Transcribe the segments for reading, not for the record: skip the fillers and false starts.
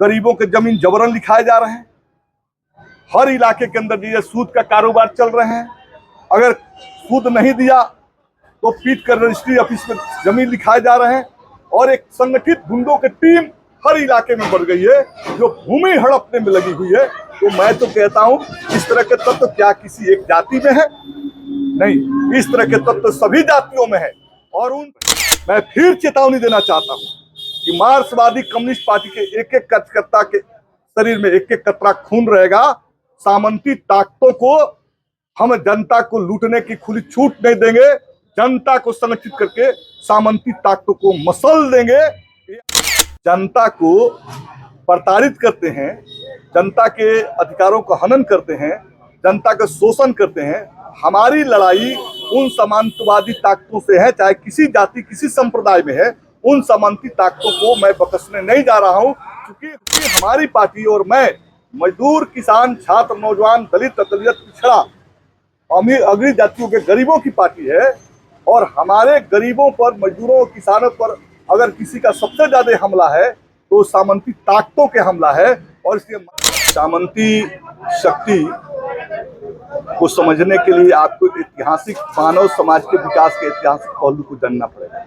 गरीबों के जमीन जबरन लिखाए जा रहे हैं। हर इलाके के अंदर ये सूद का कारोबार चल रहे हैं। अगर सूद नहीं दिया तो पीट कर रजिस्ट्री ऑफिस में जमीन लिखाए जा रहे हैं और एक संगठित गुंडों की टीम हर इलाके में बढ़ गई है जो भूमि हड़पने में लगी हुई है। तो मैं तो कहता हूं इस तरह के तत्व क्या किसी एक जाति में है? नहीं, इस तरह के तत्व सभी जातियों में है। और मैं फिर चेतावनी देना चाहता हूं कि मार्क्सवादी कम्युनिस्ट पार्टी के एक एक कार्यकर्ता के शरीर में एक एक कतरा खून रहेगा। सामंती ताकतों को हम जनता को लूटने की खुली छूट नहीं देंगे। जनता को संगठित करके सामंती ताकतों को मसल देंगे। जनता को प्रताड़ित करते हैं, जनता के अधिकारों का हनन करते हैं, जनता का शोषण करते हैं। हमारी लड़ाई उन सामंतवादी ताकतों से है, चाहे किसी जाति किसी संप्रदाय में है। उन सामंती ताकतों को मैं बख्शने नहीं जा रहा हूं, क्योंकि हमारी पार्टी और मैं मजदूर, किसान, छात्र, नौजवान, दलित, अकलियत, पिछड़ा, अमीर, अग्रणी जातियों के गरीबों की पार्टी है। और हमारे गरीबों पर, मजदूरों, किसानों पर अगर किसी का सबसे ज्यादा हमला है तो सामंती ताकतों के हमला है। और इसलिए सामंती शक्ति को समझने के लिए आपको ऐतिहासिक मानव समाज के विकास के ऐतिहासिक पहलू को जानना पड़ेगा।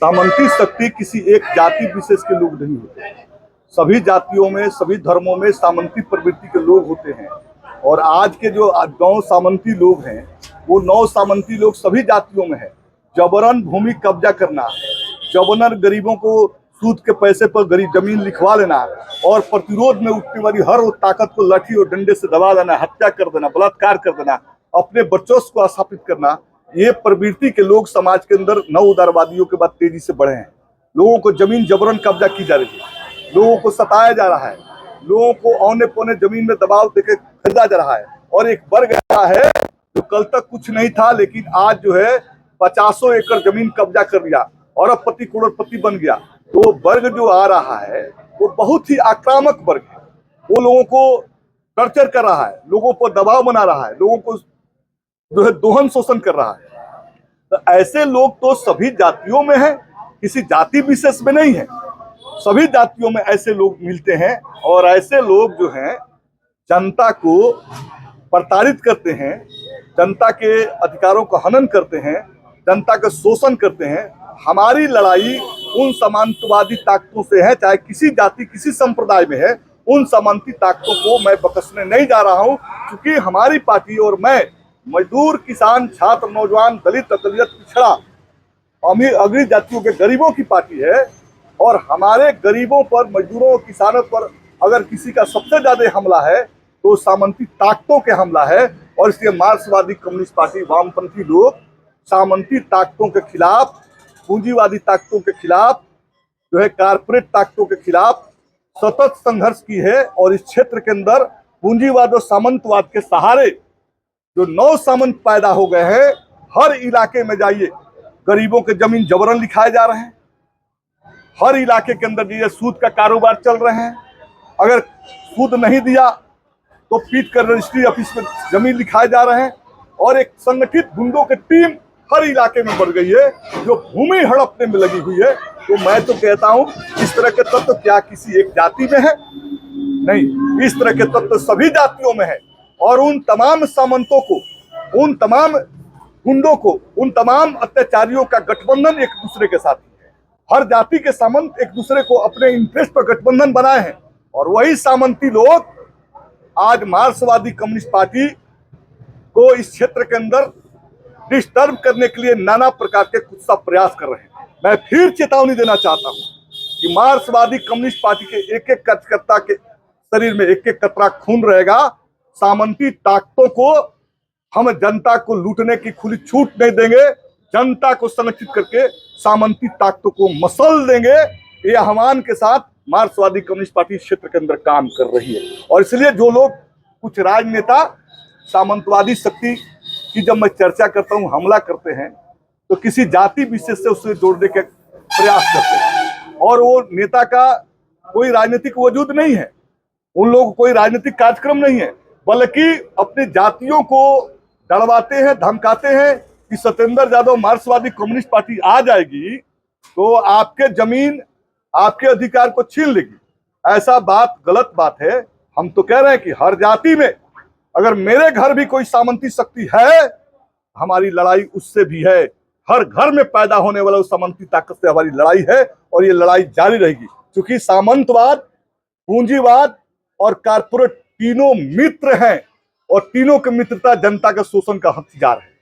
सामंती शक्ति किसी एक जाति विशेष के लोग नहीं होते। सभी जातियों में, सभी धर्मों में सामंती प्रवृत्ति के लोग होते हैं। और आज के जो 9 सामंती लोग हैं, वो 9 सामंती लोग सभी जातियों में है। जबरन भूमि कब्जा करना, जबरन गरीबों को सूद के पैसे पर गरीब जमीन लिखवा लेना और प्रतिरोध में उठने वाली हर वो ताकत को लाठी और डंडे से दबा देना, हत्या कर देना, बलात्कार कर देना, अपने बच्चों को स्थापित करना, ये प्रवृत्ति के लोग समाज के अंदर नव उदारवादियों के बाद तेजी से बढ़े हैं। लोगों को जमीन जबरन कब्जा की जा रही है, लोगों को सताया जा रहा है, लोगों को औने पौने जमीन में दबाव देकर खरीदा जा रहा है। और एक वर्ग ऐसा है जो कल तक कुछ नहीं था, लेकिन आज जो है 50 एकड़ जमीन कब्जा कर लिया और अरबपति करोड़पति बन गया। तो वर्ग जो आ रहा है वो बहुत ही आक्रामक वर्ग है। वो लोगों को टॉर्चर कर रहा है, लोगों पर दबाव बना रहा है, लोगों को जो है दोहन शोषण कर रहा है। तो ऐसे लोग तो सभी जातियों में हैं, किसी जाति विशेष में नहीं है। सभी जातियों में ऐसे लोग मिलते हैं और ऐसे लोग जो हैं जनता को प्रताड़ित करते हैं, जनता के अधिकारों का हनन करते हैं, जनता का शोषण करते हैं। हमारी लड़ाई उन सामंतवादी ताकतों से है, चाहे किसी जाति किसी संप्रदाय में है। उन सामंती ताकतों को मैं बख्शने नहीं जा रहा हूं, क्योंकि हमारी पार्टी और मैं मजदूर, किसान, छात्र, नौजवान, दलित, अकलियत, पिछड़ा, अमीर, अग्रणी जातियों के गरीबों की पार्टी है। और हमारे गरीबों पर, मजदूरों, किसानों पर अगर किसी का सबसे ज्यादा हमला है तो सामंती ताकतों के हमला है। और इसलिए मार्क्सवादी कम्युनिस्ट पार्टी, वामपंथी लोग सामंती ताकतों के खिलाफ, पूंजीवादी ताकतों के खिलाफ, जो है कारपोरेट ताकतों के खिलाफ सतत संघर्ष की है। और इस क्षेत्र के अंदर पूंजीवाद और सामंतवाद के सहारे जो 9 सामंत पैदा हो गए हैं, हर इलाके में जाइए गरीबों के जमीन जबरन लिखाए जा रहे हैं। हर इलाके के अंदर ये सूद का कारोबार चल रहे हैं। अगर सूद नहीं दिया तो पीट कर रजिस्ट्री ऑफिस में जमीन लिखाए जा रहे हैं। और एक संगठित गुंडों की टीम हर इलाके में बढ़ गई है जो भूमि हड़पने में लगी हुई है। तो मैं तो कहता हूं इस तरह के तत्व क्या किसी एक जाति में है? नहीं, इस तरह के तत्व सभी जातियों में है। और उन तमाम सामंतों को, उन तमाम गुंडों को, उन तमाम अत्याचारियों का गठबंधन एक दूसरे के साथ है। हर जाति के सामंत एक दूसरे को अपने इंटरेस्ट पर गठबंधन बनाए हैं। और वही सामंती लोग आज मार्क्सवादी कम्युनिस्ट पार्टी को इस क्षेत्र के अंदर डिस्टर्ब करने के लिए नाना प्रकार के कुछ सा प्रयास कर रहे हैं। मैं फिर चेतावनी देना चाहता हूं कि मार्क्सवादी कम्युनिस्ट पार्टी के एक एक कार्यकर्ता के शरीर में एक एक कतरा खून रहेगा। सामंती ताकतों को हम जनता को लूटने की खुली छूट नहीं देंगे। जनता को संगठित करके सामंती ताकतों को मसल देंगे। ये आह्वान के साथ मार्क्सवादी कम्युनिस्ट पार्टी क्षेत्र के अंदर काम कर रही है। और इसलिए जो लोग, कुछ राजनेता सामंतवादी शक्ति की जब मैं चर्चा करता हूं, हमला करते हैं, तो किसी जाति विशेष से उसे जोड़ने के प्रयास करते हैं। और वो नेता का कोई राजनीतिक वजूद नहीं है, उन लोगों को कोई राजनीतिक कार्यक्रम नहीं है, बल्कि अपनी जातियों को डरवाते हैं, धमकाते हैं कि सत्येंद्र यादव मार्क्सवादी कम्युनिस्ट पार्टी आ जाएगी तो आपके जमीन, आपके अधिकार को छीन लेगी। ऐसा बात गलत बात है। हम तो कह रहे हैं कि हर जाति में अगर मेरे घर भी कोई सामंती शक्ति है, हमारी लड़ाई उससे भी है। हर घर में पैदा होने वाला उस सामंती ताकत से हमारी लड़ाई है और ये लड़ाई जारी रहेगी, क्योंकि सामंतवाद, पूंजीवाद और कारपोरेट तीनों मित्र हैं और तीनों की मित्रता जनता के शोषण का हथियार है।